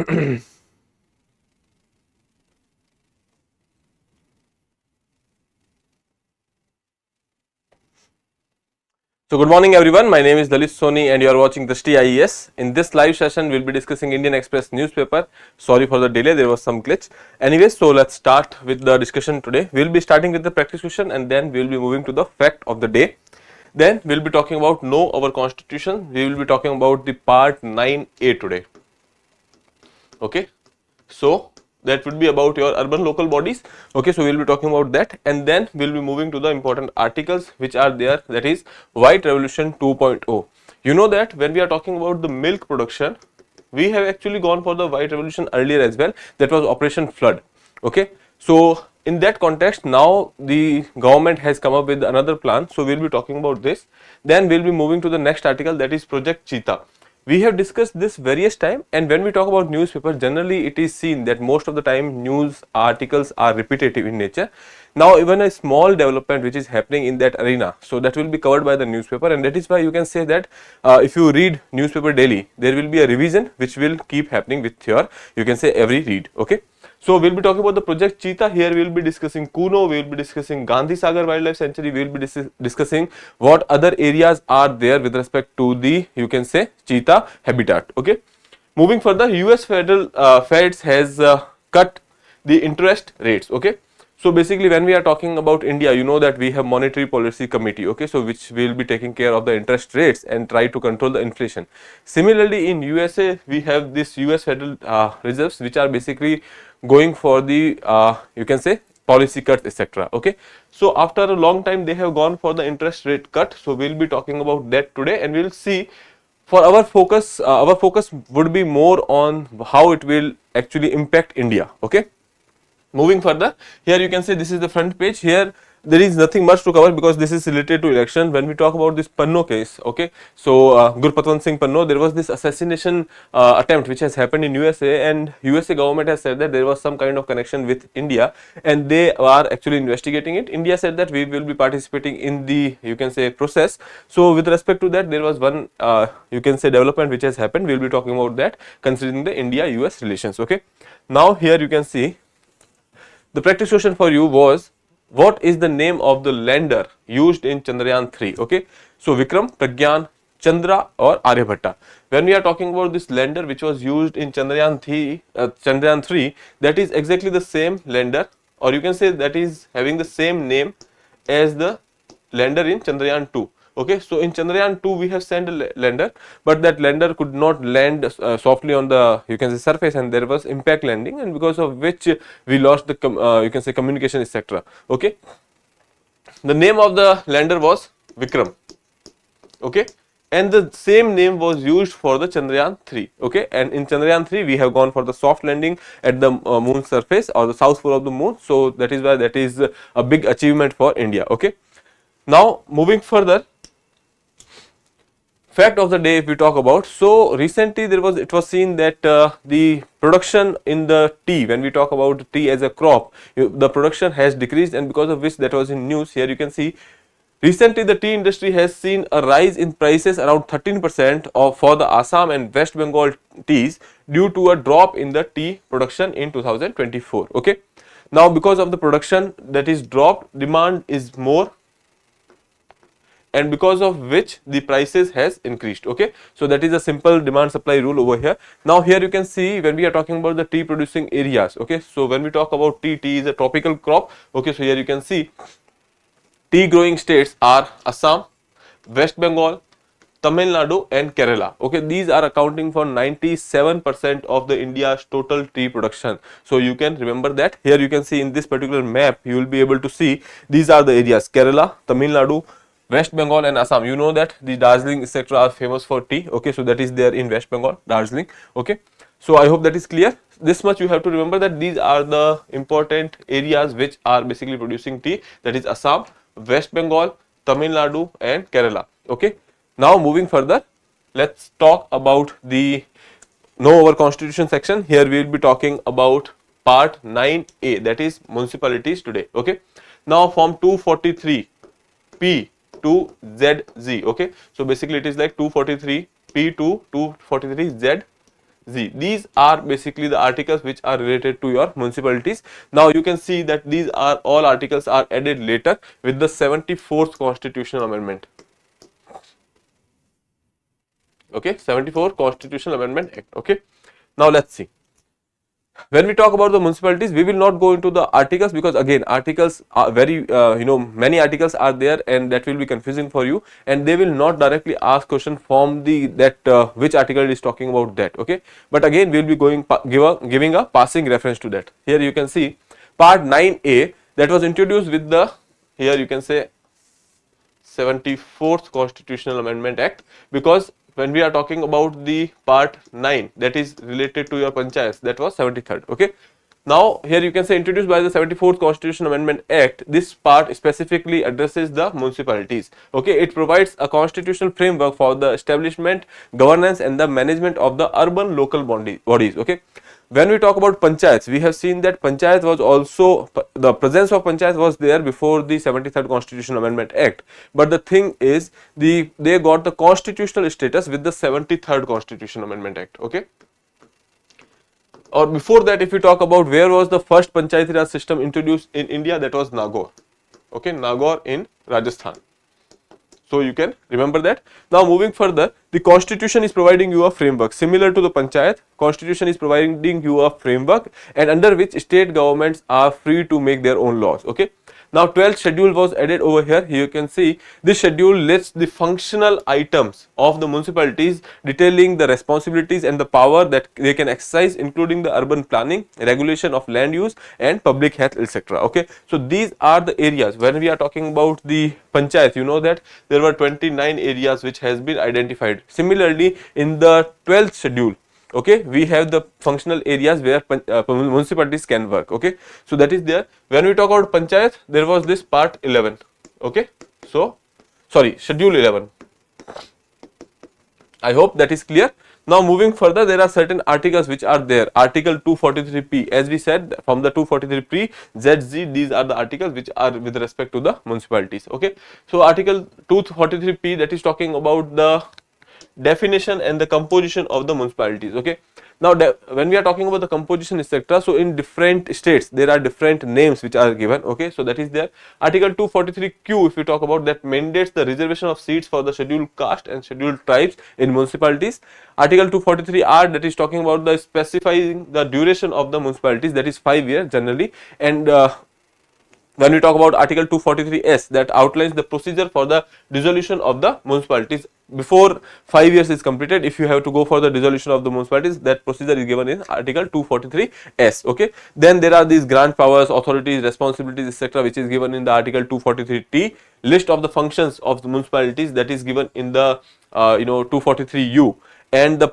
So good morning everyone, my name is Lalit Soni and you are watching Drishti IAS. In this live session, we will be discussing Indian Express newspaper. Sorry for the delay, there was some glitch. Anyways, so let's start with the discussion today. We will be starting with the practice question and then we will be moving to the fact of the day. Then we will be talking about Know Our Constitution. We will be talking about the part 9A today. Okay, so that would be about your urban local bodies. Okay, so we will be talking about that and then we will be moving to the important articles which are there, that is White Revolution 2.0. You know that when we are talking about the milk production, we have actually gone for the White Revolution earlier as well, that was Operation Flood. Okay, so in that context now the government has come up with another plan, so we will be talking about this. Then we will be moving to the next article, that is Project Cheetah. We have discussed this various time, and when we talk about newspaper, generally it is seen that most of the time news articles are repetitive in nature. Now even a small development which is happening in that arena, so that will be covered by the newspaper, and that is why you can say that if you read newspaper daily, there will be a revision which will keep happening with your, you can say, every read. Okay, so we will be talking about the Project Cheetah. Here we will be discussing Kuno, we will be discussing Gandhi Sagar Wildlife Sanctuary, we will be discussing what other areas are there with respect to the, you can say, cheetah habitat. Okay, moving further, US federal Feds has cut the interest rates. Okay, so basically when we are talking about India, you know that we have monetary policy committee, okay, so which will be taking care of the interest rates and try to control the inflation. Similarly in USA we have this US federal reserves which are basically going for the you can say policy cuts, etc. Okay, so after a long time they have gone for the interest rate cut, so we will be talking about that today, and we will see. For our focus would be more on how it will actually impact India. Okay, moving further, here you can say this is the front page. Here there is nothing much to cover because this is related to election. When we talk about this Panno case, okay, so Gurpatwant Singh Panno, there was this assassination attempt which has happened in USA, and USA government has said that there was some kind of connection with India and they are actually investigating it. India said that we will be participating in the, you can say, process. So with respect to that, there was one you can say development which has happened. We will be talking about that considering the India-US relations. Okay, now here you can see the practice question for you was, what is the name of the lander used in Chandrayaan 3? Okay, so Vikram, Pragyan, Chandra or Aryabhatta. When we are talking about this lander which was used in Chandrayaan 3, that is exactly the same lander, or you can say that is having the same name as the lander in Chandrayaan 2. Okay, so in Chandrayaan 2 we have sent a lander, but that lander could not land softly on the, you can say, surface, and there was impact landing, and because of which we lost the you can say communication, etc. Okay, the name of the lander was Vikram. Okay, and the same name was used for the Chandrayaan 3. Okay, and in Chandrayaan 3 we have gone for the soft landing at the moon surface or the south pole of the moon, so that is why that is a big achievement for India. Okay, now moving further, fact of the day if we talk about, so recently it was seen that the production in the tea, when we talk about tea as a crop, the production has decreased, and because of which that was in news. Here you can see recently the tea industry has seen a rise in prices around 13% for the Assam and West Bengal teas due to a drop in the tea production in 2024. Okay, now because of the production that is dropped, demand is more, and because of which the prices has increased. Okay, so that is a simple demand supply rule over here. Now here you can see when we are talking about the tea producing areas. Okay, so when we talk about tea is a tropical crop. Okay, so here you can see tea growing states are Assam, West Bengal, Tamil Nadu and Kerala. Okay, these are accounting for 97% of the India's total tea production. So you can remember that. Here you can see in this particular map, you will be able to see these are the areas: Kerala, Tamil Nadu, West Bengal and Assam. You know that the Darjeeling, etc. are famous for tea. Okay, so that is there in West Bengal, Darjeeling. Okay, so I hope that is clear. This much you have to remember, that these are the important areas which are basically producing tea, that is Assam, West Bengal, Tamil Nadu and Kerala. Okay, now moving further, let's talk about the Know Our Constitution section. Here we will be talking about part 9A, that is municipalities today. Okay, now from 243 P to ZZ. Okay, so basically it is like 243 P to 243 Z Z. These are basically the articles which are related to your municipalities. Now you can see that these are all articles are added later with the 74th constitutional amendment. Okay, 74th constitutional amendment act. Okay, now let's see. When we talk about the municipalities, we will not go into the articles, because again articles are very many articles are there, and that will be confusing for you, and they will not directly ask question from the which article is talking about that. Okay, but again we will be going giving a passing reference to that. Here you can see part 9A that was introduced with the, here you can say, 74th constitutional amendment act, because when we are talking about the part 9 that is related to your panchayats, that was 73rd. Okay, now here you can say introduced by the 74th constitutional amendment act, this part specifically addresses the municipalities. Okay, it provides a constitutional framework for the establishment, governance and the management of the urban local bodies. Okay, when we talk about panchayats, we have seen that panchayat was also, the presence of panchayat was there before the 73rd constitutional amendment act, but the thing is they got the constitutional status with the 73rd constitutional amendment act. Okay, or before that, if we talk about where was the first panchayati raj system introduced in India, that was Nagaur. Okay, Nagaur in Rajasthan. So you can remember that. Now moving further, the constitution is providing you a framework similar to the panchayat. Constitution is providing you a framework, and under which state governments are free to make their own laws. Okay, now 12th schedule was added over here. Here you can see this schedule lists the functional items of the municipalities, detailing the responsibilities and the power that they can exercise, including the urban planning, regulation of land use and public health, etc. Okay, so these are the areas. When we are talking about the panchayat, you know that there were 29 areas which has been identified. Similarly, in the 12th schedule, okay, we have the functional areas where municipalities can work. Okay, so that is there. When we talk about panchayat, there was this part 11. Okay, so sorry, schedule 11. I hope that is clear. Now moving further, there are certain articles which are there. Article 243p, as we said, from the 243p ZZ, these are the articles which are with respect to the municipalities. Okay, so article 243p, that is talking about the definition and the composition of the municipalities. Okay, now when we are talking about the composition, etc., so in different states there are different names which are given. Okay, so that is there. Article 243q, if we talk about, that mandates the reservation of seats for the scheduled caste and scheduled tribes in municipalities. Article 243r, that is talking about the specifying the duration of the municipalities, that is 5 years generally. And when we talk about article 243s, that outlines the procedure for the dissolution of the municipalities. Before 5 years is completed, if you have to go for the dissolution of the municipalities, that procedure is given in article 243s. Okay, then there are these grant powers, authorities, responsibilities, etc., which is given in the article 243t. List of the functions of the municipalities, that is given in the 243u. And the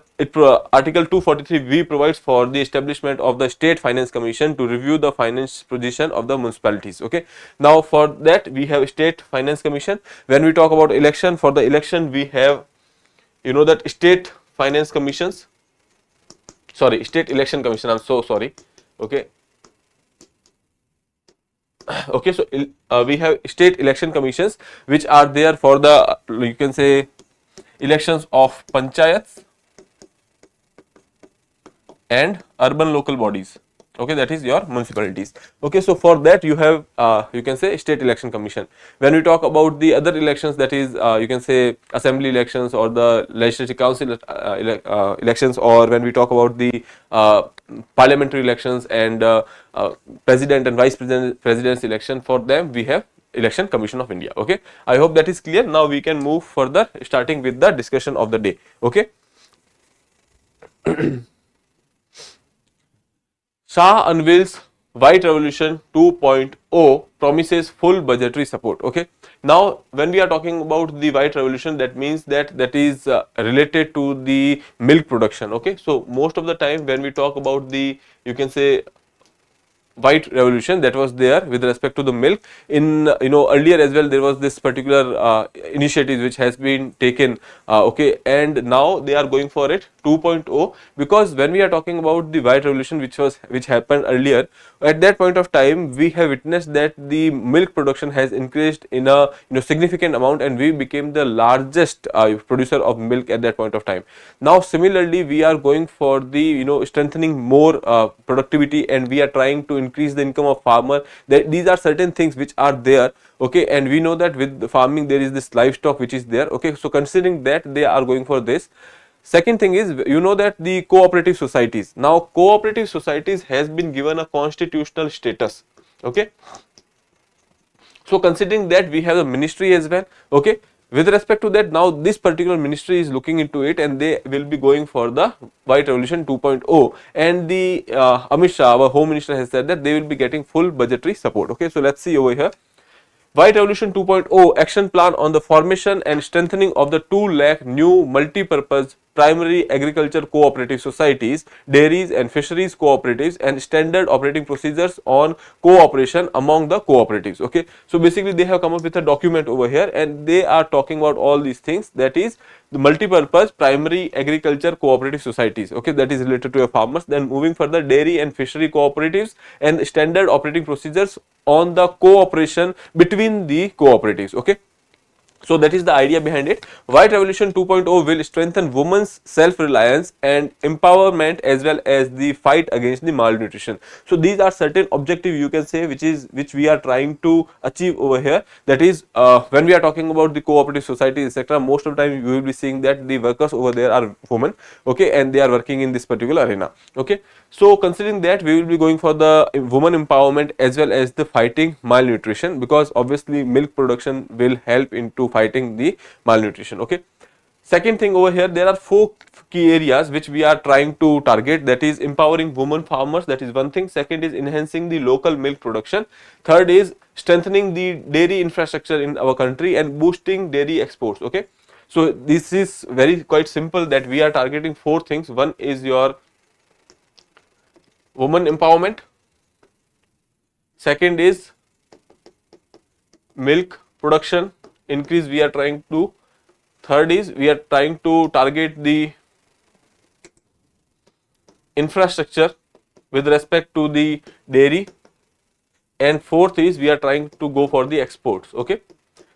article 243v provides for the establishment of the State Finance Commission to review the finance position of the municipalities. Okay, now for that we have State Finance Commission. When we talk about election, for the election we have, that State Finance Commissions, sorry, State Election Commission, I'm so sorry. Okay, okay, so we have State Election Commissions which are there for the, you can say, elections of panchayats and urban local bodies. Okay, that is your municipalities. Okay, so for that you have you can say State Election Commission. When we talk about the other elections, that is you can say assembly elections or the legislative council elections, or when we talk about the parliamentary elections and president and vice president's election, for them we have Election Commission of India. Okay, I hope that is clear. Now we can move further, starting with the discussion of the day. Okay. Shah unveils White Revolution 2.0, promises full budgetary support. Okay, now when we are talking about the White Revolution, that means that is related to the milk production. Okay, so most of the time when we talk about the, you can say, white revolution that was there with respect to the milk. In earlier as well there was this particular initiative which has been taken, okay, and now they are going for it 2.0, because when we are talking about the white revolution which happened earlier, at that point of time we have witnessed that the milk production has increased in a significant amount, and we became the largest producer of milk at that point of time. Now similarly we are going for the strengthening more productivity, and we are trying to increase the income of farmer. That these are certain things which are there, okay, and we know that with the farming there is this livestock which is there, okay. So considering that, they are going for this. Second thing is, that the cooperative societies, now cooperative societies has been given a constitutional status, okay. So considering that, we have a ministry as well, okay. With respect to that, now this particular ministry is looking into it, and they will be going for the white revolution 2.0, and the Amit Shah, our home minister, has said that they will be getting full budgetary support, okay. So let's see over here. White Revolution 2.0 action plan on the formation and strengthening of the 2 lakh new multi-purpose primary agriculture cooperative societies, dairies and fisheries cooperatives, and standard operating procedures on cooperation among the cooperatives, okay. So basically they have come up with a document over here, and they are talking about all these things, that is the multi-purpose primary agriculture cooperative societies, okay, that is related to your farmers. Then moving further, dairy and fishery cooperatives and standard operating procedures on the cooperation between the cooperatives, okay. So that is the idea behind it. White Revolution 2.0 will strengthen women's self-reliance and empowerment, as well as the fight against the malnutrition. So these are certain objectives, you can say, which we are trying to achieve over here. That is, when we are talking about the cooperative societies, etc., most of the time you will be seeing that the workers over there are women, okay, and they are working in this particular arena, okay. So considering that, we will be going for the women empowerment as well as the fighting malnutrition, because obviously milk production will help into fighting the malnutrition, okay. Second thing over here, there are 4 key areas which we are trying to target, that is empowering women farmers, that is one thing. Second is enhancing the local milk production. Third is strengthening the dairy infrastructure in our country and boosting dairy exports, okay. So this is quite simple, that we are targeting 4 things. One is your women empowerment, second is milk production increase we are trying to, third is we are trying to target the infrastructure with respect to the dairy, and fourth is we are trying to go for the exports, okay.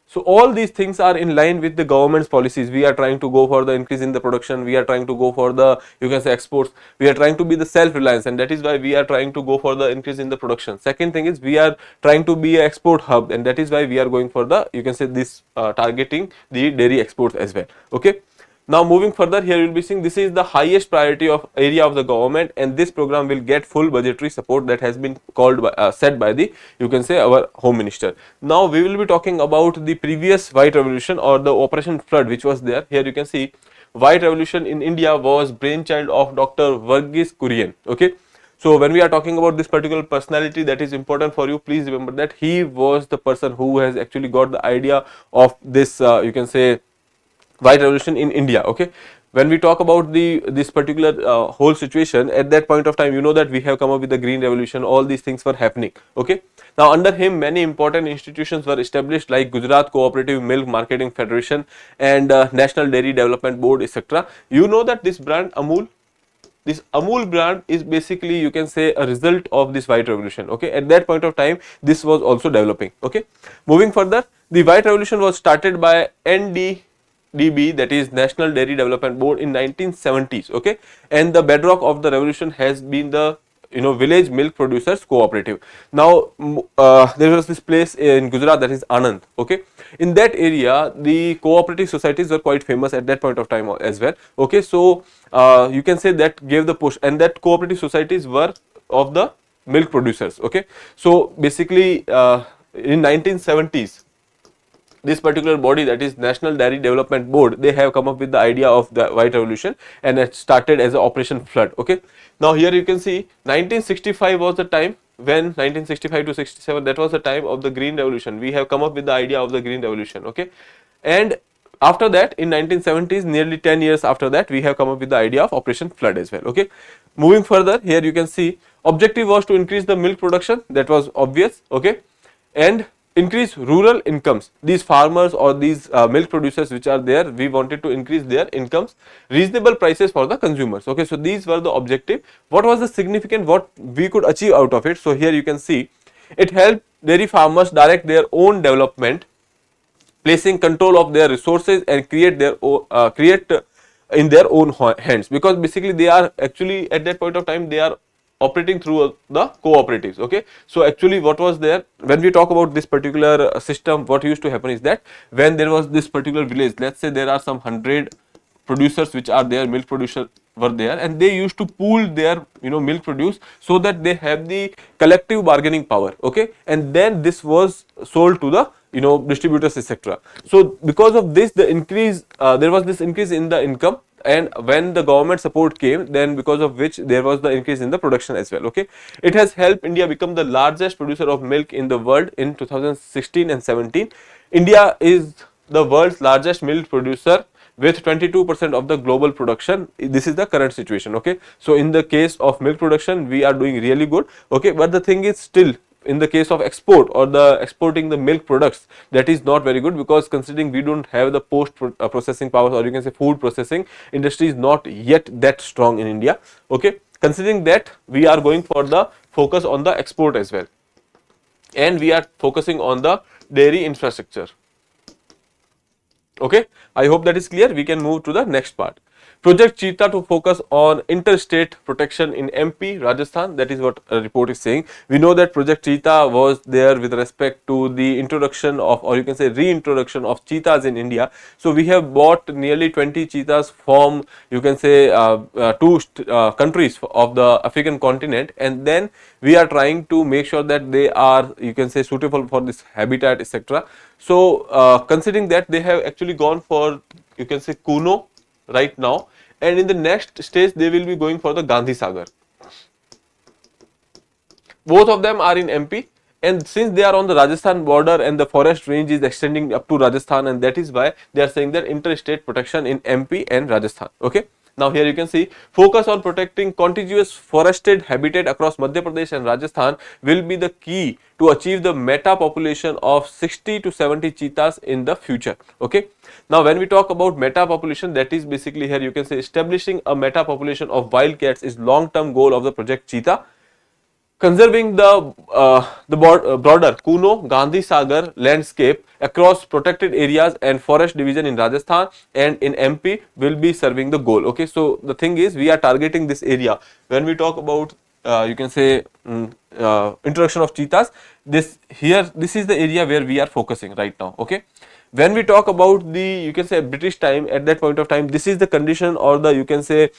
So all these things are in line with the government's policies. We are trying to go for the increase in the production, we are trying to go for the, you can say, exports, we are trying to be the self-reliance, and that is why we are trying to go for the increase in the production. Second thing is we are trying to be an export hub, and that is why we are going for the, you can say, this targeting the dairy exports as well, okay. Now moving further, here you will be seeing this is the highest priority of area of the government, and this program will get full budgetary support, that has been called by, said by the, you can say, our home minister. Now we will be talking about the previous white revolution or the operation flood which was there. Here you can see white revolution in India was brainchild of Dr. Verghese Kurian, okay. So when we are talking about this particular personality, that is important for you, please remember that he was the person who has actually got the idea of this, you can say, white revolution in India, okay. When we talk about this particular whole situation, at that point of time, you know that we have come up with the green revolution, all these things were happening, okay. Now under him many important institutions were established like Gujarat Cooperative Milk Marketing Federation and National Dairy Development Board, etc. You know that this brand Amul, this Amul brand is basically, you can say, a result of this white revolution, okay. At that point of time this was also developing, okay. Moving further, the white revolution was started by NDDB, that is National Dairy Development Board, in 1970s, okay, and the bedrock of the revolution has been the village milk producers cooperative. Now there was this place in Gujarat, that is Anand, okay. In that area the cooperative societies were quite famous at that point of time as well, okay. So you can say that gave the push, and that cooperative societies were of the milk producers, okay. So basically in 1970s, this particular body, that is National Dairy Development Board, they have come up with the idea of the white revolution, and it started as a Operation Flood, okay. Now here you can see 1965 was the time when, 1965 to 67, that was the time of the green revolution. We have come up with the idea of the green revolution, okay. And after that, in 1970s, nearly 10 years after that, we have come up with the idea of Operation Flood as well, okay. Moving further, here you can see Objective was to increase the milk production, that was obvious, okay, and increase rural incomes. These farmers or these milk producers which are there, we wanted to increase their incomes, reasonable prices for the consumers, okay. So these were the objective. What was the significant, what we could achieve out of it? So here you can see it helped dairy farmers direct their own development, placing control of their resources and create in their own hands, because basically they are actually at that point of time they are operating through the cooperatives, okay. So actually what was there, when we talk about this particular system, what used to happen is that when there was this particular village, let's say there are some 100 producers which are there, milk producers were there, and they used to pool their milk produce so that they have the collective bargaining power, okay, and then this was sold to the distributors, etc. So because of this, the increase, there was this increase in the income, and when the government support came, then because of which there was the increase in the production as well, okay. It has helped India become the largest producer of milk in the world in 2016 and 17. India is the world's largest milk producer with 22% of the global production. This is the current situation, okay. So in the case of milk production, we are doing really good, okay, but the thing is still in the case of export or the exporting the milk products, that is not very good, because considering we don't have the post processing powers, or you can say food processing industry is not yet that strong in India, okay. Considering that, we are going for the focus on the export as well, and we are focusing on the dairy infrastructure, okay. I hope that is clear. We can move to the next part. Project Cheetah to focus on interstate protection in MP, Rajasthan. That is what a report is saying. We know that Project Cheetah was there with respect to the introduction of, or you can say reintroduction of cheetahs in India. So we have bought nearly 20 cheetahs from, you can say, two countries of the African continent, and then we are trying to make sure that they are, you can say, suitable for this habitat, etc. So considering that, they have actually gone for, you can say, Kuno right now, and in the next stage they will be going for the Gandhi Sagar. Both of them are in MP, and since they are on the Rajasthan border and the forest range is extending up to Rajasthan, and that is why they are saying that interstate protection in MP and Rajasthan, okay. Now here you can see focus on protecting contiguous forested habitat across Madhya Pradesh and Rajasthan will be the key to achieve the meta population of 60 to 70 cheetahs in the future, okay. Now when we talk about meta population, that is basically here you can say establishing a meta population of wildcats is long term goal of the Project Cheetah. Conserving the broader Kuno Gandhi Sagar landscape across protected areas and forest division in Rajasthan and in MP will be serving the goal, okay. So the thing is, we are targeting this area. When we talk about you can say introduction of cheetahs, this is the area where we are focusing right now, okay. When we talk about the, you can say, British time, at that point of time, this is the condition or the, you can say,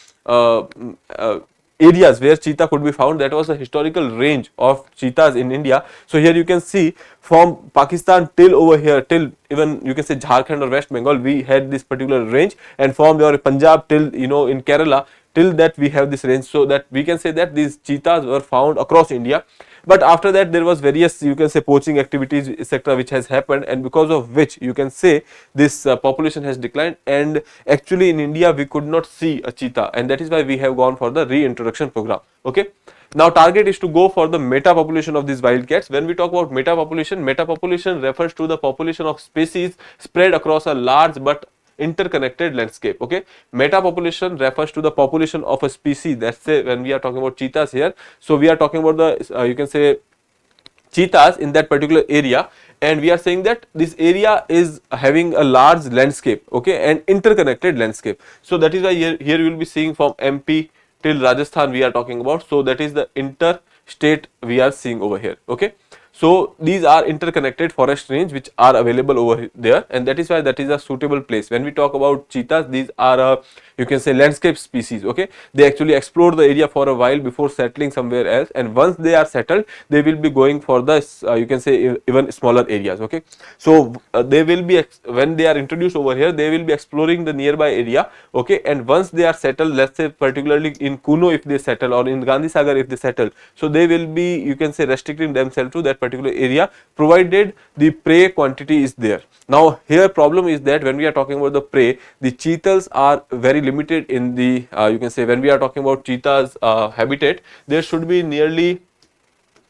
areas where cheetah could be found. That was the historical range of cheetahs in India. So here you can see from Pakistan till over here, till even you can say Jharkhand or West Bengal, we had this particular range, and from your Punjab till in Kerala, till that we have this range. So that we can say that these cheetahs were found across India. But after that, there was various, you can say, poaching activities, etc., which has happened, and because of which you can say this population has declined, and actually in India we could not see a cheetah, and that is why we have gone for the reintroduction program, okay. Now target is to go for the meta population of these wildcats. When we talk about meta population refers to the population of species spread across a large but interconnected landscape, okay. Meta population refers to the population of a species. That's say when we are talking about cheetahs here, so we are talking about the you can say cheetahs in that particular area, and we are saying that this area is having a large landscape, okay, and interconnected landscape. So that is why here you will be seeing from MP till Rajasthan we are talking about. So that is the interstate we are seeing over here, okay. So these are interconnected forest range which are available over there, and that is why that is a suitable place. When we talk about cheetahs, these are you can say landscape species, okay. They actually explore the area for a while before settling somewhere else, and once they are settled, they will be going for the you can say even smaller areas, okay. So they will be, when they are introduced over here, they will be exploring the nearby area, okay, and once they are settled, let's say particularly in Kuno if they settle, or in Gandhi Sagar if they settle, so they will be, you can say, restricting themselves to that particular area, provided the prey quantity is there. Now here problem is that when we are talking about the prey, the cheetahs are very limited in the you can say, when we are talking about cheetahs habitat, there should be nearly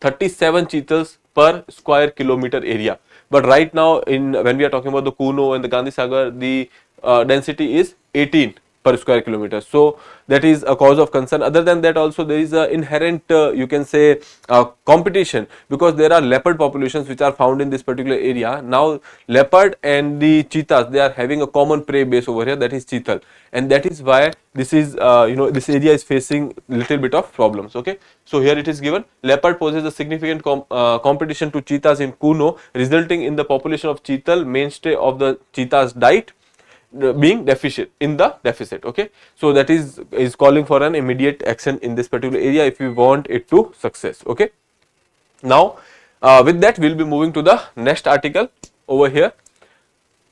37 cheetahs per square kilometer area. But right now, in when we are talking about the Kuno and the Gandhi Sagar, the density is 18 per square kilometer. So that is a cause of concern. Other than that, also there is a inherent you can say competition, because there are leopard populations which are found in this particular area. Now leopard and the cheetahs, they are having a common prey base over here, that is cheetah, and that is why this is this area is facing little bit of problems. Okay, so here it is given, leopard poses a significant competition to cheetahs in Kuno, resulting in the population of cheetah, mainstay of the cheetah's diet, being deficit. Okay, so that is calling for an immediate action in this particular area if we want it to success. Okay, now with that we will be moving to the next article over here.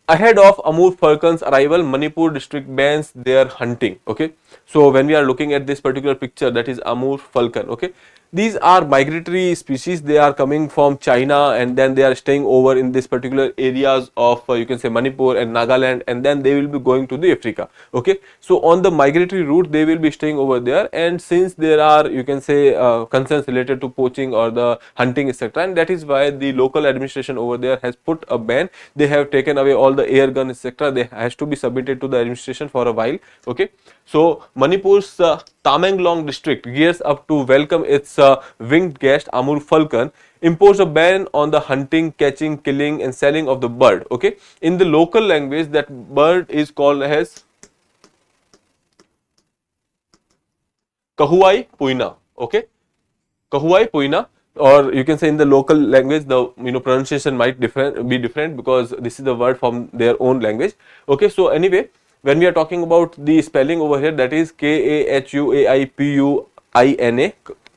Ahead of Amur falcon's arrival, Manipur district bans their hunting. Okay, so when we are looking at this particular picture, that is Amur falcon. Okay, these are migratory species. They are coming from China, and then they are staying over in this particular areas of you can say Manipur and Nagaland, and then they will be going to the Africa. Okay, so on the migratory route they will be staying over there, and since there are you can say concerns related to poaching or the hunting etc., and that is why the local administration over there has put a ban. They have taken away all the air gun etc. They has to be submitted to the administration for a while. Okay, so Manipur's Tamenglong district gears up to welcome its winged guest Amur falcon, imposed a ban on the hunting, catching, killing and selling of the bird. Okay, in the local language that bird is called as Kahuai puina. Okay, Kahuai puina, or you can say in the local language the pronunciation might be different because this is the word from their own language. Okay, so anyway, when we are talking about the spelling over here, that is Kahuaipuina.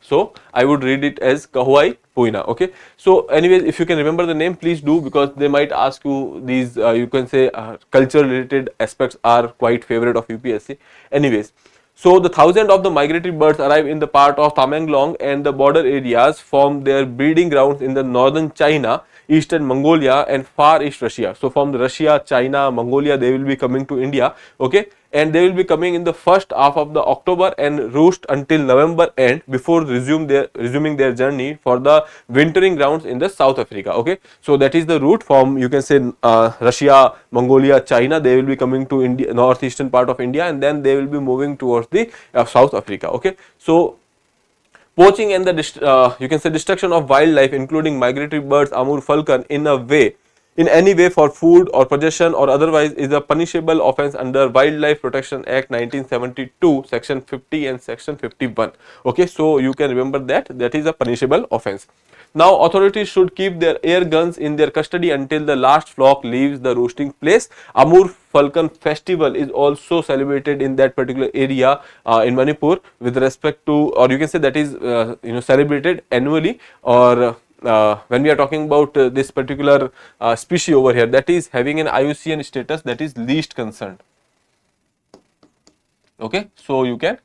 So I would read it as Kahuai puina. Okay, so anyways, if you can remember the name, please do, because they might ask you these you can say culture related aspects are quite favorite of UPSC. Anyways, so the thousands of the migratory birds arrive in the part of Tamenglong and the border areas, from their breeding grounds in the northern China, eastern Mongolia and far east Russia. So from the Russia, China, Mongolia, they will be coming to India. Okay, and they will be coming in the first half of the October and roost until November end before resuming their journey for the wintering grounds in the South Africa. Okay, so that is the route from you can say Russia, Mongolia, China. They will be coming to India, northeastern part of India, and then they will be moving towards the South Africa. Okay, so poaching and the you can say destruction of wildlife, including migratory birds, Amur falcon, in any way for food or possession or otherwise, is a punishable offence under Wildlife Protection Act 1972, section 50 and section 51. Okay, so you can remember that is a punishable offence. Now authorities should keep their air guns in their custody until the last flock leaves the roosting place. Amur falcon festival is also celebrated in that particular area in Manipur with respect to, or you can say that is celebrated annually, or when we are talking about this particular species over here, that is having an IUCN status, that is least concerned. Okay, so you can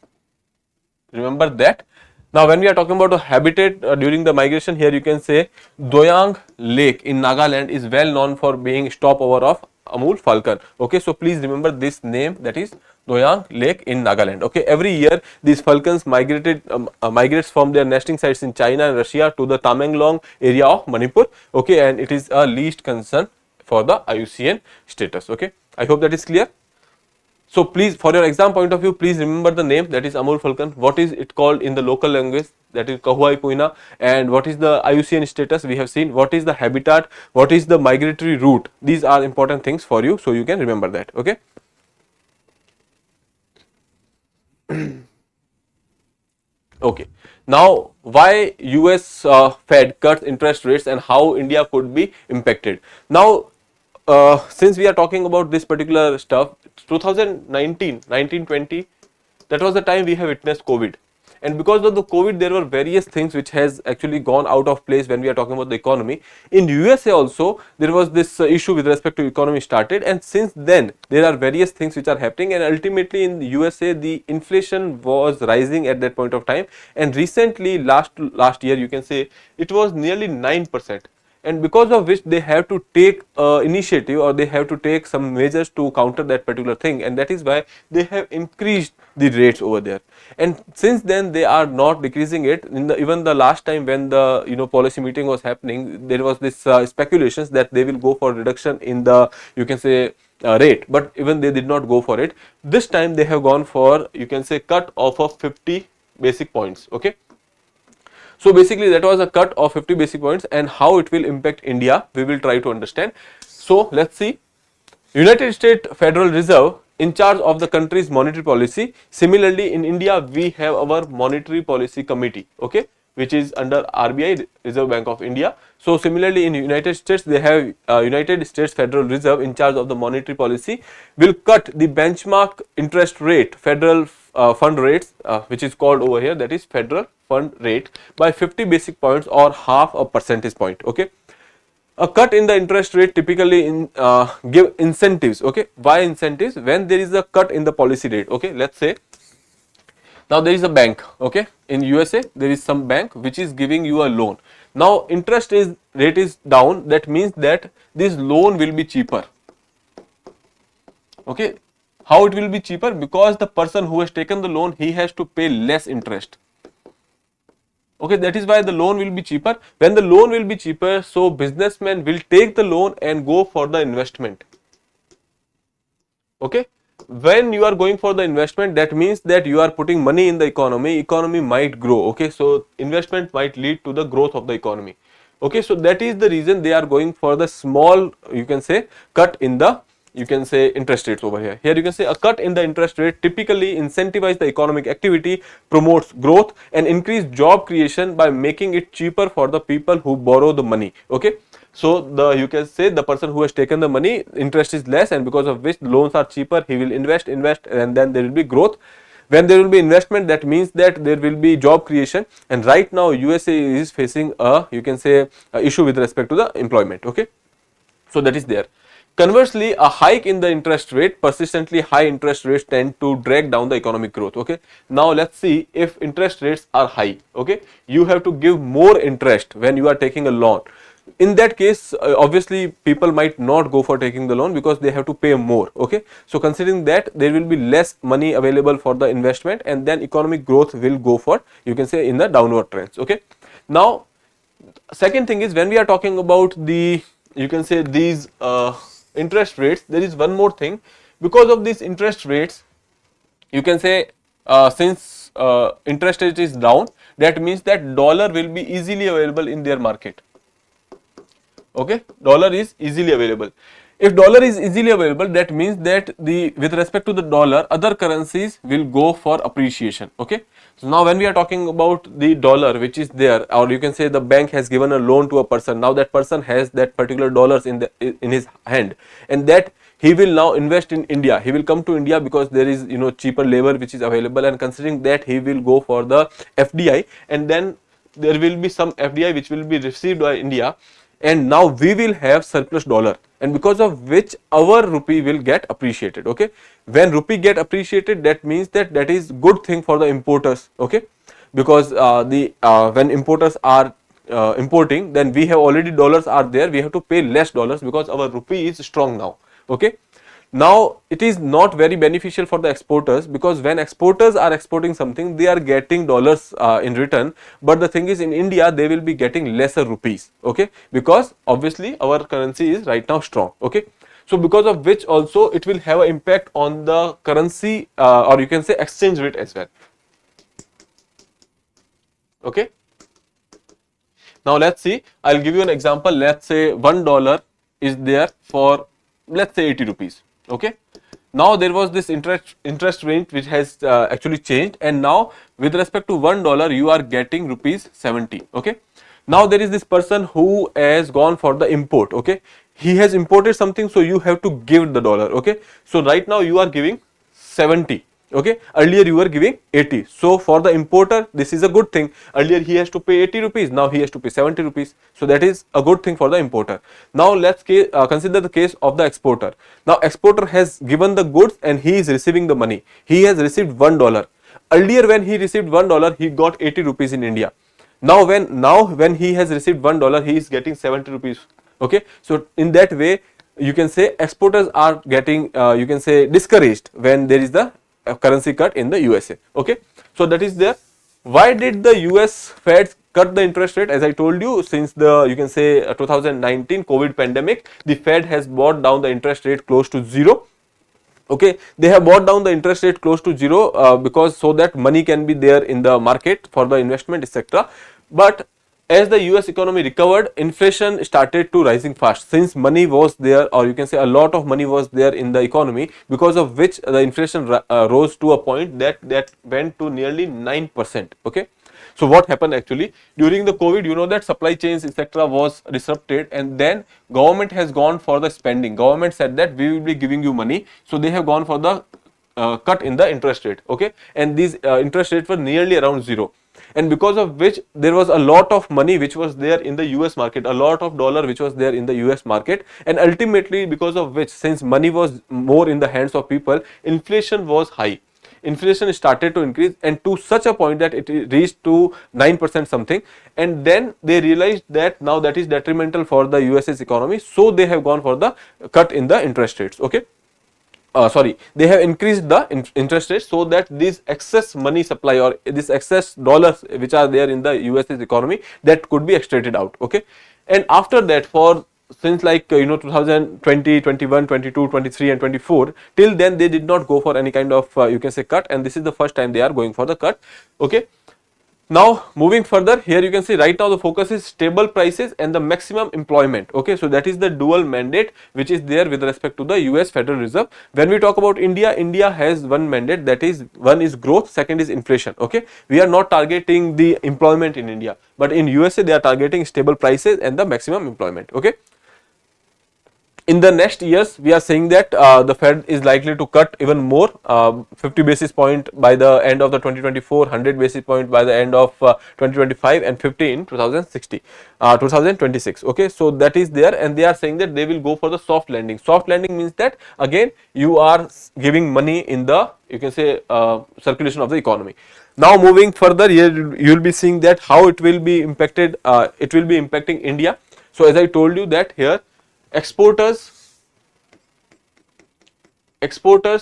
remember that. Now when we are talking about the habitat during the migration, here you can say Doyang Lake in Nagaland is well known for being stopover of Amur falcon. Okay, so please remember this name, that is Doyang Lake in Nagaland. Okay, every year these falcons migrates from their nesting sites in China and Russia to the Tamenglong area of Manipur. Okay, and it is a least concern for the IUCN status. Okay, I hope that is clear. So please, for your exam point of view, please remember the name, that is Amur falcon. What is it called in the local language, that is Kahuai puina, and what is the IUCN status we have seen, what is the habitat, what is the migratory route. These are important things for you, so you can remember that. Okay. Okay. Now why US Fed cuts interest rates and how India could be impacted. Now since we are talking about this particular stuff, 2019-20, that was the time we have witnessed COVID, and because of the COVID there were various things which has actually gone out of place when we are talking about the economy. In USA also there was this issue with respect to economy started, and since then there are various things which are happening, and ultimately in the USA the inflation was rising at that point of time, and recently last year you can say it was nearly 9%, and because of which they have to take initiative, or they have to take some measures to counter that particular thing, and that is why they have increased the rates over there. And since then they are not decreasing it. Even the last time when the policy meeting was happening, there was this speculations that they will go for reduction in the, you can say, rate, but even they did not go for it. This time they have gone for, you can say, cut off of 50 basic points. Okay, so basically that was a cut of 50 basic points, and how it will impact India we will try to understand. So let's see. United States Federal Reserve in charge of the country's monetary policy. Similarly in India we have our monetary policy committee, okay, which is under RBI, Reserve Bank of India. So similarly in United States they have United States Federal Reserve in charge of the monetary policy will cut the benchmark interest rate, federal fund rates, which is called over here, that is federal fund rate, by 50 basic points or half a percentage point. Okay, a cut in the interest rate typically give incentives. Okay, why incentives? When there is a cut in the policy rate. Okay, let's say now there is a bank, okay, in USA there is some bank which is giving you a loan. Now interest rate is down, that means that this loan will be cheaper. Okay, how it will be cheaper? Because the person who has taken the loan, he has to pay less interest. Okay, that is why the loan will be cheaper. When the loan will be cheaper, so businessmen will take the loan and go for the investment. Okay, when you are going for the investment, that means that you are putting money in the economy might grow. Okay, so investment might lead to the growth of the economy. Okay, so that is the reason they are going for the small, you can say, cut in the, you can say, interest rates over here. Here you can say a cut in the interest rate typically incentivize the economic activity, promotes growth and increase job creation by making it cheaper for the people who borrow the money. Okay, so you can say the person who has taken the money, interest is less, and because of which loans are cheaper, he will invest, and then there will be growth. When there will be investment, that means that there will be job creation, and right now USA is facing a, you can say, a issue with respect to the employment. Okay, so that is there. Conversely, a hike in the interest rate, persistently high interest rates tend to drag down the economic growth. Okay, now let's see, if interest rates are high, okay, you have to give more interest when you are taking a loan. In that case, obviously people might not go for taking the loan because they have to pay more. Okay, so considering that, there will be less money available for the investment, and then economic growth will go for, you can say, in the downward trends. Okay, now second thing is, when we are talking about the, you can say, these interest rates, there is one more thing. Because of these interest rates, you can say, since interest rate is down, that means that dollar will be easily available in their market. Okay, dollar is easily available. If dollar is easily available, that means that with respect to the dollar, other currencies will go for appreciation. Okay, so now when we are talking about the dollar which is there, or you can say the bank has given a loan to a person, now that person has that particular dollars in his hand, and that he will now invest in India. He will come to India because there is, you know, cheaper labor which is available, and considering that, he will go for the FDI, and then there will be some FDI which will be received by India, and now we will have surplus dollar, and because of which our rupee will get appreciated. Okay, when rupee get appreciated, that means that that is good thing for the importers. Okay, because when importers are importing, then we have already dollars are there, we have to pay less dollars because our rupee is strong now. Okay, now it is not very beneficial for the exporters, because when exporters are exporting something, they are getting dollars in return, but the thing is, in India they will be getting lesser rupees. Okay, because obviously our currency is right now strong. Okay, so because of which also it will have an impact on the currency, or you can say exchange rate as well. Okay, now let's see, I'll give you an example. Let's say $1 is there for, let's say, 80 rupees. Okay, now there was this interest rate which has actually changed, and now with respect to $1 you are getting rupees 70. Okay, now there is this person who has gone for the import. Okay, he has imported something, so you have to give the dollar. Okay, so right now you are giving 70. Okay, earlier you were giving 80. So for the importer, this is a good thing. Earlier he has to pay 80 rupees, now he has to pay 70 rupees. So that is a good thing for the importer. Now let's consider the case of the exporter. Now exporter has given the goods and he is receiving the money. He has received $1. Earlier when he received $1, he got 80 rupees in India. Now when he has received $1, he is getting 70 rupees. Okay, so in that way you can say exporters are getting you can say discouraged when there is the currency cut in the USA. Okay, so that is there. Why did the US Fed cut the interest rate? As I told you, since the you can say 2019 COVID pandemic, the Fed has brought down the interest rate close to zero. Okay, they have brought down the interest rate close to zero because so that money can be there in the market for the investment, etc. But as the US economy recovered, inflation started to rising fast, since money was there, or you can say a lot of money was there in the economy, because of which the inflation rose to a point that went to nearly 9%. Okay, so what happened actually during the COVID, you know that supply chains etc. was disrupted, and then government has gone for the spending. Government said that we will be giving you money, so they have gone for the cut in the interest rate. Okay, and these interest rates were nearly around zero, and because of which there was a lot of money which was there in the US market, a lot of dollar which was there in the US market, and ultimately because of which, since money was more in the hands of people, inflation was high. Inflation started to increase, and to such a point that it reached to 9% something, and then they realized that now that is detrimental for the US's economy, so they have gone for the cut in the interest rates. Okay, they have increased the interest rate so that this excess money supply or this excess dollars which are there in the US's economy, that could be extracted out. Okay, and after that, for since like 2020, 21, 22, 23 and 24, till then they did not go for any kind of you can say cut, and this is the first time they are going for the cut. Okay, now moving further, here you can see right now the focus is stable prices and the maximum employment. Okay, so that is the dual mandate which is there with respect to the US Federal Reserve. When we talk about India, India has one mandate, that is, one is growth, second is inflation. Okay, we are not targeting the employment in India, but in USA they are targeting stable prices and the maximum employment. Okay, in the next years, we are saying that the Fed is likely to cut even more, 50 basis point by the end of the 2024, 100 basis point by the end of 2025, and 50 in 2026. Okay, so that is there, and they are saying that they will go for the soft landing. Soft landing means that again you are giving money in the you can say circulation of the economy. Now moving further, here you will be seeing that how it will be impacted. It will be impacting India. So as I told you that here, exporters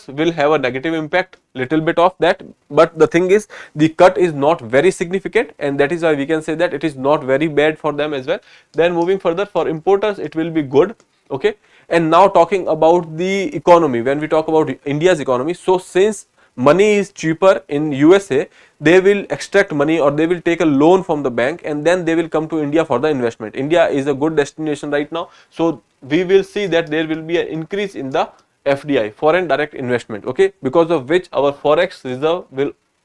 will have a negative impact, little bit of that, but the thing is the cut is not very significant, and that is why we can say that it is not very bad for them as well. Then moving further, for importers it will be good. Okay, and now talking about the economy, when we talk about India's economy, so since money is cheaper in USA, they will extract money or they will take a loan from the bank, and then they will come to India for the investment. India is a good destination right now, so we will see that there will be an increase in the FDI, foreign direct investment. Okay, because of which our forex reserve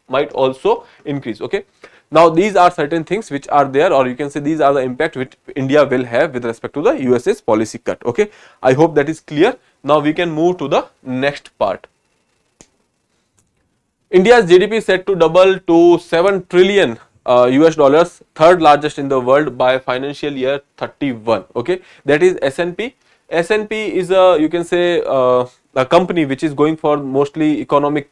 might also increase. Okay, now these are certain things which are there, or you can say these are the impact which India will have with respect to the US's policy cut. Okay, I hope that is clear. Now we can move to the next part. India's GDP is set to double to 7 trillion US dollars, third largest in the world by financial year 31. Okay, that is S&P. S&P is a you can say a company which is going for mostly economic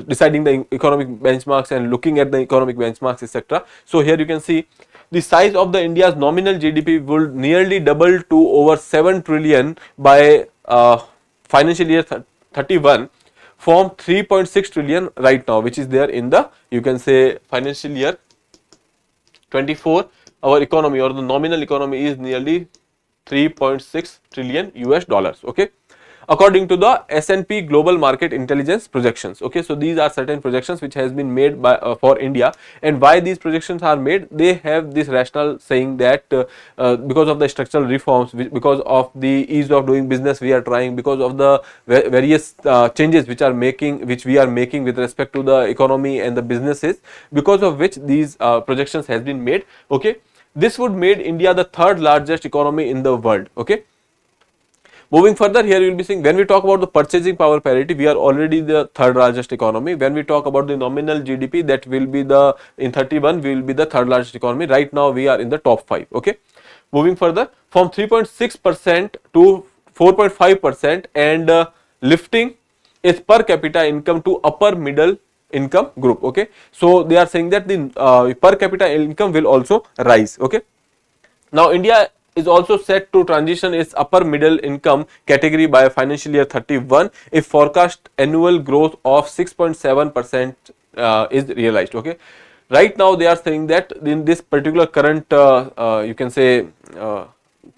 deciding the economic benchmarks and looking at the economic benchmarks, etc. So here you can see the size of the India's nominal GDP will nearly double to over 7 trillion by financial year 31, from 3.6 trillion right now, which is there in the you can say financial year 24. Our economy or the nominal economy is nearly 3.6 trillion US dollars. Okay, according to the S&P Global Market Intelligence projections. Okay, so these are certain projections which has been made by for India, and why these projections are made, they have this rationale saying that because of the structural reforms, because of the ease of doing business we are trying, because of the various changes which we are making with respect to the economy and the businesses, because of which these projections has been made. Okay, this would made India the third largest economy in the world. Okay, Moving further, here you will be seeing when we talk about the purchasing power parity, we are already the third largest economy. When we talk about the nominal GDP, that will be the in 31 we will be the third largest economy. Right now we are in the top 5. Okay. Moving further, from 3.6% to 4.5% and lifting its per capita income to upper middle income group. Okay. So they are saying that the per capita income will also rise. Okay. Now India is also set to transition its upper middle income category by financial year 31 if forecast annual growth of 6.7% is realized. Okay. Right now they are saying that in this particular current you can say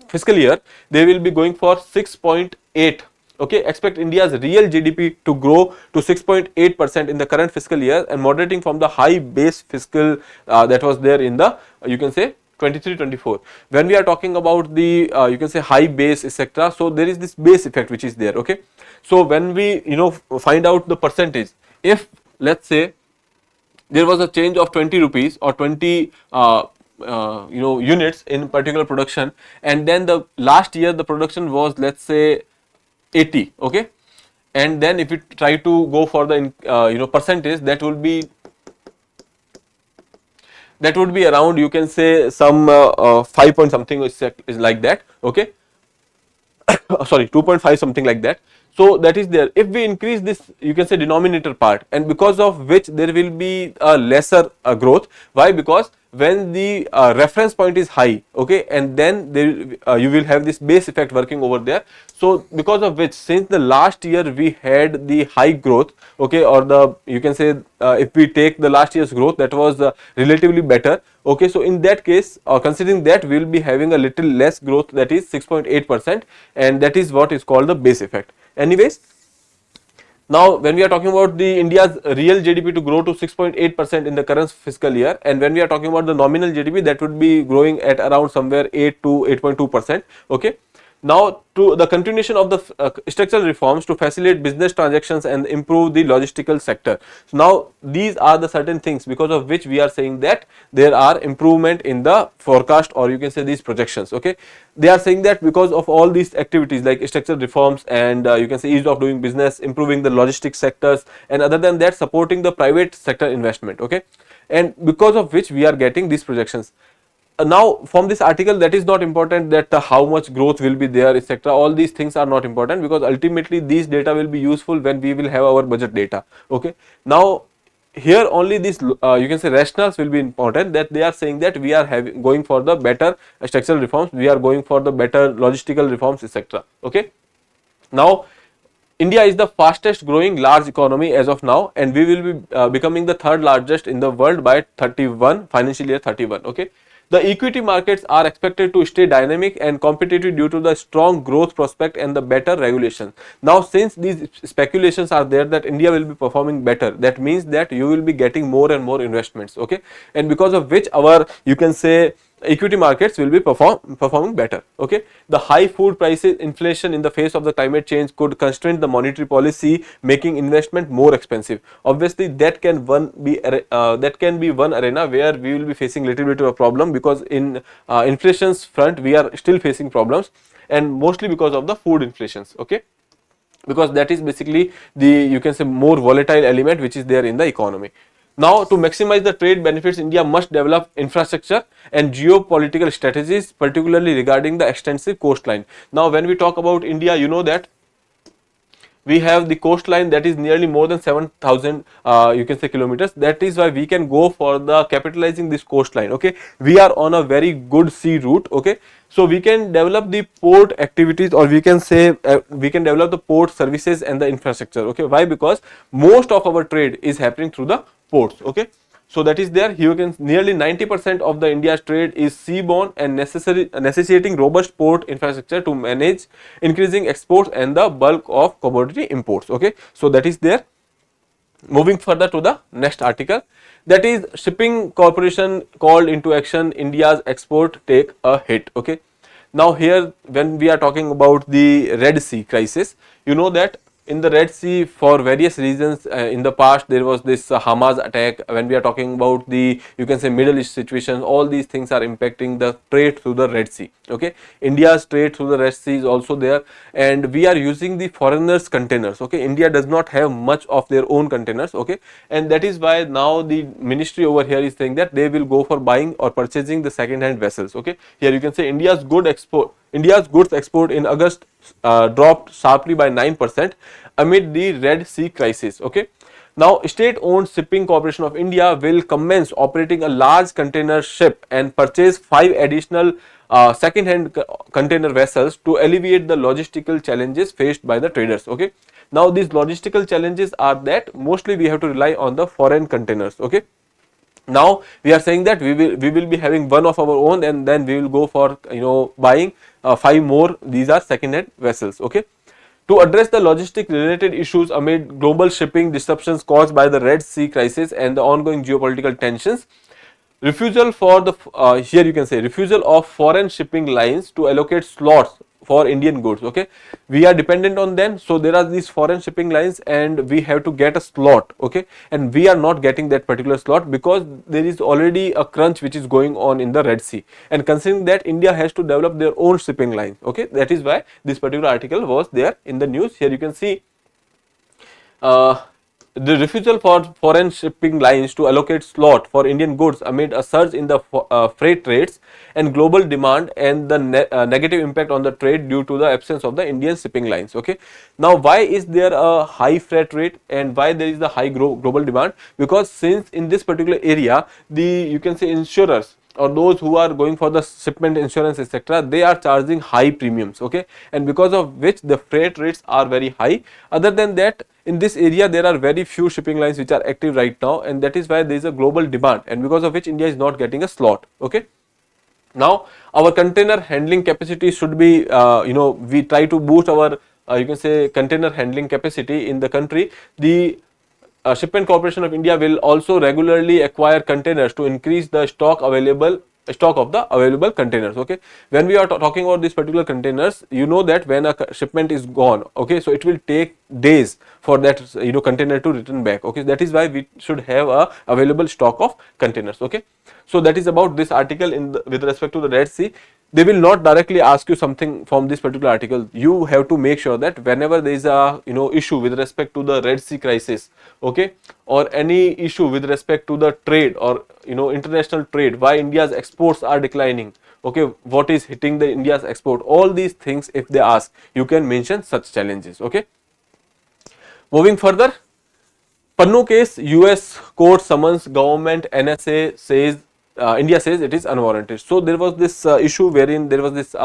fiscal year, they will be going for 6.8. Okay, expect India's real GDP to grow to 6.8% in the current fiscal year and moderating from the high base fiscal that was there in the you can say 23-24. When we are talking about the you can say high base etc. So there is this base effect which is there. Okay, so when we find out the percentage, if let's say there was a change of 20 rupees or 20 units in particular production, and then the last year the production was let's say 80. Okay, and then if you try to go for the percentage, that would be around you can say some 5 point something is like that. Okay, sorry 2.5 something like that. So that is there. If we increase this you can say denominator part, and because of which there will be a lesser growth. Why? Because when the reference point is high, okay, and then there you will have this base effect working over there. So because of which, since the last year we had the high growth, okay, or the you can say if we take the last year's growth, that was relatively better. Okay, so in that case, considering that, we will be having a little less growth, that is 6.8%, and that is what is called the base effect. Anyways, now when we are talking about the India's real GDP to grow to 6.8% in the current fiscal year, and when we are talking about the nominal GDP, that would be growing at around somewhere 8 to 8.2%. Okay. Now to the continuation of the structural reforms to facilitate business transactions and improve the logistical sector. So now these are the certain things because of which we are saying that there are improvement in the forecast, or you can say these projections. Okay, they are saying that because of all these activities like structural reforms and you can say ease of doing business, improving the logistics sectors, and other than that supporting the private sector investment. Okay, and because of which we are getting these projections. Now from this article, that is not important that how much growth will be there etc. All these things are not important, because ultimately these data will be useful when we will have our budget data. Okay, now here only this you can say rationales will be important, that they are saying that we are going for the better structural reforms, we are going for the better logistical reforms etc. Okay, now India is the fastest growing large economy as of now, and we will be becoming the third largest in the world by 31 financial year 31. Okay, the equity markets are expected to stay dynamic and competitive due to the strong growth prospect and the better regulation. Now since these speculations are there that India will be performing better, that means that you will be getting more and more investments. Okay, and because of which our you can say equity markets will be performing better. Okay, the high food prices, inflation in the face of the climate change could constrain the monetary policy, making investment more expensive. Obviously that can be one arena where we will be facing little bit of a problem, because in inflation's front we are still facing problems, and mostly because of the food inflations. Okay, because that is basically the you can say more volatile element which is there in the economy. Now to maximize the trade benefits, India must develop infrastructure and geopolitical strategies, particularly regarding the extensive coastline. Now when we talk about India, you know that we have the coastline that is nearly more than 7,000 you can say kilometers. That is why we can go for the capitalizing this coastline. Okay, we are on a very good sea route. Okay, so we can develop the port activities, or we can say we can develop the port services and the infrastructure. Okay, why? Because most of our trade is happening through the ports. Okay, so that is there. Here you can nearly 90% of the India's trade is seaborne and necessitating robust port infrastructure to manage increasing exports and the bulk of commodity imports. Okay, so that is there. Moving further to the next article, that is shipping corporation called into action, India's export take a hit. Okay, now here when we are talking about the Red Sea crisis, you know that in the Red Sea for various reasons. In the past there was this Hamas attack. When we are talking about the, you can say, Middle East situation, all these things are impacting the trade through the Red Sea. Okay, India's trade through the Red Sea is also there, and we are using the foreigners containers. Okay, India does not have much of their own containers. Okay, and that is why now the ministry over here is saying that they will go for buying or purchasing the second hand vessels. Okay, here you can say India's goods export in August dropped sharply by 9% amid the Red Sea crisis. Okay, now state-owned Shipping Corporation of India will commence operating a large container ship and purchase 5 additional second-hand container vessels to alleviate the logistical challenges faced by the traders. Okay, now these logistical challenges are that mostly we have to rely on the foreign containers. Okay, now we are saying that we will be having one of our own, and then we will go for buying 5 more. These are second hand vessels. Okay, to address the logistic related issues amid global shipping disruptions caused by the Red Sea crisis and the ongoing geopolitical tensions, refusal for the here you can say refusal of foreign shipping lines to allocate slots for Indian goods. Okay, we are dependent on them, so there are these foreign shipping lines and we have to get a slot. Okay, and we are not getting that particular slot because there is already a crunch which is going on in the Red Sea, and considering that India has to develop their own shipping line. Okay, that is why this particular article was there in the news. Here you can see the refusal for foreign shipping lines to allocate slot for Indian goods amid a surge in the freight rates and global demand, and the negative impact on the trade due to the absence of the Indian shipping lines. Okay, now why is there a high freight rate and why there is the high global demand? Because since in this particular area, the, you can say, insurers or those who are going for the shipment insurance etc., they are charging high premiums. Okay, and because of which the freight rates are very high. Other than that, in this area there are very few shipping lines which are active right now, and that is why there is a global demand, and because of which India is not getting a slot. Okay, now our container handling capacity should be we try to boost our you can say container handling capacity in the country. The Shipment Corporation of India will also regularly acquire containers to increase the stock of the available containers. Okay, when we are talking about these particular containers, you know that when a shipment is gone, okay, so it will take days for that container to return back. Okay, that is why we should have a available stock of containers. Okay, so that is about this article with respect to the Red Sea. They will not directly ask you something from this particular article. You have to make sure that whenever there is a issue with respect to the Red Sea crisis, okay, or any issue with respect to the trade or international trade, why India's exports are declining, okay, what is hitting the India's export, all these things if they ask, you can mention such challenges. Okay, moving further, Pannu case, US court summons government, NSA says India says it is unwarranted. So there was this issue wherein there was this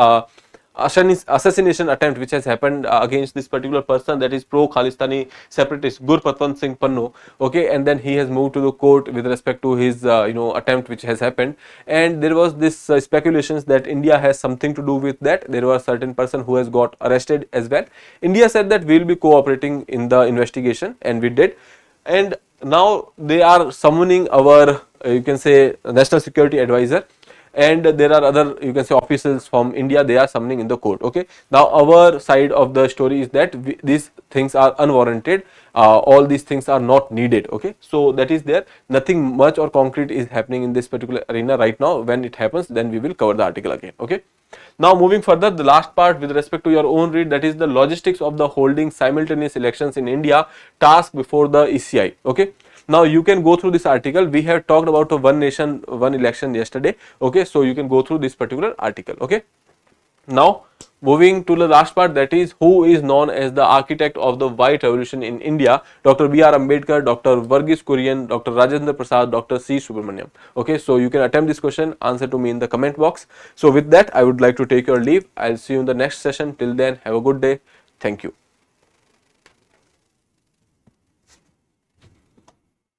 assassination attempt which has happened against this particular person, that is pro Khalistani separatist Gurpatwant Singh Pannu. Okay, and then he has moved to the court with respect to his attempt which has happened, and there was this speculations that India has something to do with that. There was a certain person who has got arrested as well. India said that we will be cooperating in the investigation, and we did. And now they are summoning our you can say national security advisor, and there are other you can say officials from India, they are summoning in the court. Okay, now our side of the story is that these things are unwarranted, all these things are not needed. Okay, so that is there, nothing much or concrete is happening in this particular arena right now. When it happens, then we will cover the article again. Okay, now moving further, the last part with respect to your own read, that is the logistics of the holding simultaneous elections in India, task before the ECI. Okay, now you can go through this article. We have talked about a one nation one election yesterday. Okay, so you can go through this particular article. Okay, now moving to the last part, that is who is known as the architect of the white revolution in India. Dr. B.R. Ambedkar, Dr. Varghese Kurian, Dr. Rajendra Prasad, Dr. C. Subramaniam. Okay, so you can attempt this question, answer to me in the comment box. So with that, I would like to take your leave. I'll see you in the next session. Till then, have a good day. Thank you.